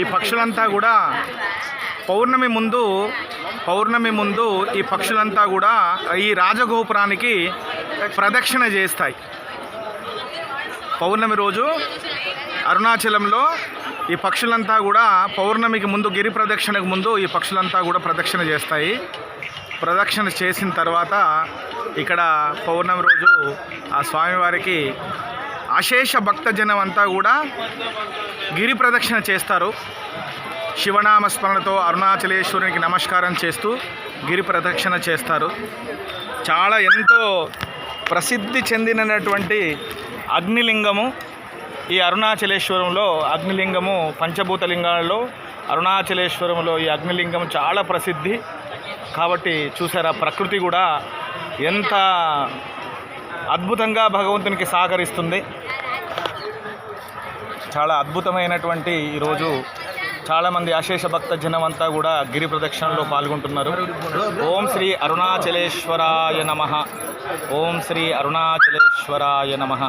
ఈ పక్షులంతా కూడా పౌర్ణమి ముందు ఈ పక్షులంతా కూడా ఈ రాజగోపురానికి ప్రదక్షిణ చేస్తాయి. పౌర్ణమి రోజు అరుణాచలంలో ఈ పక్షులంతా కూడా పౌర్ణమికి ముందు, గిరి ప్రదక్షిణకు ముందు ఈ పక్షులంతా కూడా ప్రదక్షిణ చేస్తాయి. ప్రదక్షిణ చేసిన తర్వాత ఇక్కడ పౌర్ణమి రోజు ఆ స్వామివారికి అశేష భక్తజనం అంతా కూడా గిరి ప్రదక్షిణ చేస్తారు. శివనామ స్మరణతో అరుణాచలేశ్వరునికి నమస్కారం చేస్తూ గిరి ప్రదక్షిణ చేస్తారు. చాలా ఎంతో ప్రసిద్ధి చెందినటువంటి అగ్నిలింగము ఈ అరుణాచలేశ్వరంలో. అగ్నిలింగము పంచభూతలింగాలలో అరుణాచలేశ్వరంలో ఈ అగ్నిలింగం చాలా ప్రసిద్ధి. కాబట్టి చూసారా, ప్రకృతి కూడా ఎంత అద్భుతంగా భగవంతునికి సహకరిస్తుంది. చాలా అద్భుతమైనటువంటి ఈరోజు చాలామంది అశేష భక్త జనం అంతా కూడా గిరి ప్రదక్షిణలో పాల్గొంటున్నారు. ఓం శ్రీ అరుణాచలేశ్వరాయ నమః. ఓం శ్రీ అరుణాచలేశ్వరాయ నమః.